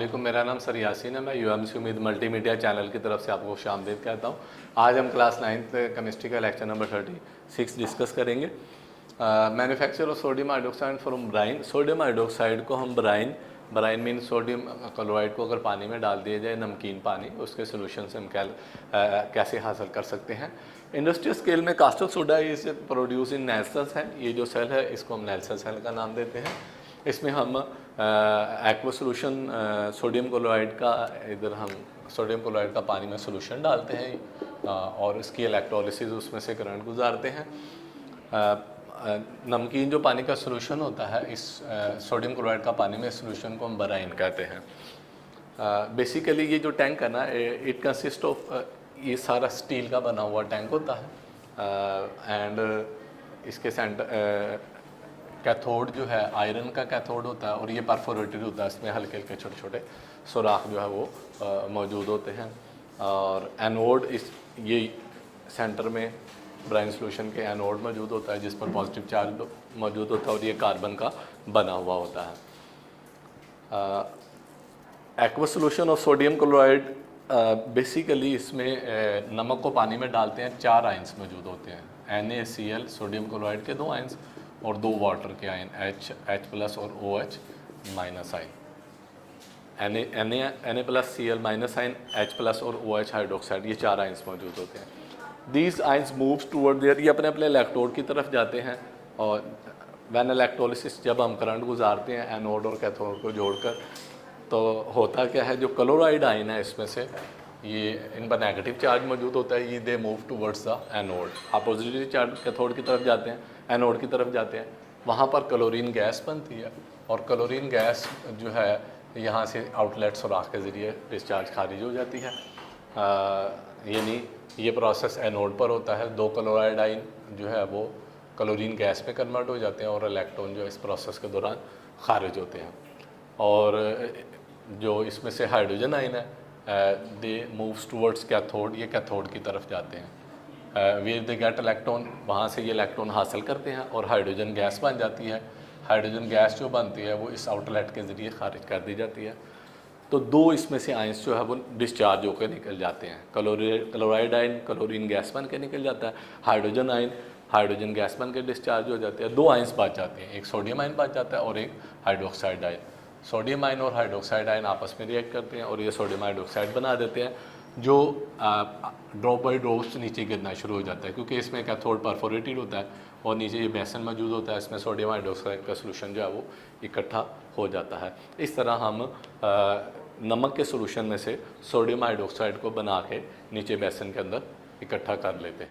वालेकुम, मेरा नाम सर यासीन है। मैं यूएमसी उम्मीद मल्टीमीडिया चैनल की तरफ से आपको खुशामदीद कहता हूँ। आज हम क्लास 9th केमिस्ट्री का लेक्चर नंबर 36 डिस्कस करेंगे। Manufacture of sodium hydroxide from brine. Sodium hydroxide को हम ब्राइन मीन सोडियम क्लोराइड को अगर पानी में डाल दिया जाए, नमकीन पानी, उसके सोल्यूशन से हम कैसे हासिल कर सकते हैं। इंडस्ट्रियल स्केल में caustic soda is produce in Nelson है। ये जो सेल है इसको हम नेल्सन सेल का नाम देते हैं। इसमें हम एक्वा सोल्यूशन सोडियम क्लोराइड का, इधर हम सोडियम क्लोराइड का पानी में सोल्यूशन डालते हैं और इसकी इलेक्ट्रोलिसिस उसमें से करंट गुजारते हैं। नमकीन जो पानी का सोल्यूशन होता है, इस सोडियम क्लोराइड का पानी में सोल्यूशन को हम बराइन कहते हैं। बेसिकली ये जो टैंक है ना, इट कंसिस्ट ऑफ, ये सारा स्टील का बना हुआ टैंक होता है एंड इसके सेंटर कैथोड जो है आयरन का कैथोड होता है और ये परफोरेटेड होता है। इसमें हल्के हल्के छोटे छोटे सुराख जो है वो मौजूद होते हैं। और एनोड इस ये सेंटर में ब्राइन सोल्यूशन के एनोड मौजूद होता है जिस पर पॉजिटिव चार्ज मौजूद होता है और ये कार्बन का बना हुआ होता है। Aqua solution of sodium chloride, basically इसमें नमक को पानी में डालते हैं, 4 आयंस मौजूद होते हैं। NaCl सोडियम क्लोराइड के 2 आयंस और 2 वाटर के आयन H+ और OH- ion. Na+Cl- ion, H+ और OH हाइड्रोक्साइड, ये 4 आयंस मौजूद होते हैं। These ions moves toward their, ये अपने अपने इलेक्ट्रोड की तरफ जाते हैं। और व्हेन इलेक्ट्रोलिसिस, जब हम करंट गुजारते हैं एनोड और कैथोड को जोड़कर, तो होता क्या है, जो क्लोराइड आयन है इसमें से ये इन पर नेगेटिव चार्ज मौजूद होता है। ये they move towards the anode. Positive charge cathode की तरफ जाते हैं, एनोड की तरफ जाते हैं, वहाँ पर क्लोरीन गैस बनती है और क्लोरीन गैस जो है यहाँ से आउटलेट सुराख के ज़रिए डिस्चार्ज खारिज हो जाती है। यानी ये प्रोसेस एनोड पर होता है। 2 क्लोराइड आयन जो है वो क्लोरीन गैस में कन्वर्ट हो जाते हैं और इलेक्ट्रॉन जो इस प्रोसेस के दौरान खारिज होते हैं। और जो इसमें से हाइड्रोजन आयन है, दे मूव्स टूवर्ड्स कैथोड, ये कैथोड की तरफ जाते हैं। वेयर दे गेट इलेक्ट्रॉन, वहाँ से ये इलेक्ट्रॉन हासिल करते हैं और हाइड्रोजन गैस बन जाती है। हाइड्रोजन गैस जो बनती है वो इस आउटलेट के ज़रिए खारिज कर दी जाती है। तो 2 इसमें से आयंस जो है वो डिस्चार्ज होकर निकल जाते हैं। क्लोराइड आयन क्लोरीन गैस बन के निकल जाता है, हाइड्रोजन आयन हाइड्रोजन गैस बन के डिस्चार्ज हो जाते हैं। 2 आयंस बच जाते हैं, एक सोडियम आयन बच जाता है और एक हाइड्रोक्साइड आयन। सोडियम आयन और हाइड्रोक्साइड आयन आपस में रिएक्ट करते हैं और ये सोडियम हाइड्रोक्साइड बना देते हैं, जो ड्रॉप बाई ड्रॉप्स नीचे गिरना शुरू हो जाता है, क्योंकि इसमें कैथोड परफोरेटेड होता है और नीचे ये बेसन मौजूद होता है। इसमें सोडियम हाइड्रोक्साइड का सोल्यूशन जो है वो इकट्ठा हो जाता है। इस तरह हम नमक के सोल्यूशन में से सोडियम हाइड्रोक्साइड को बना के नीचे बेसन के अंदर इकट्ठा कर लेते हैं।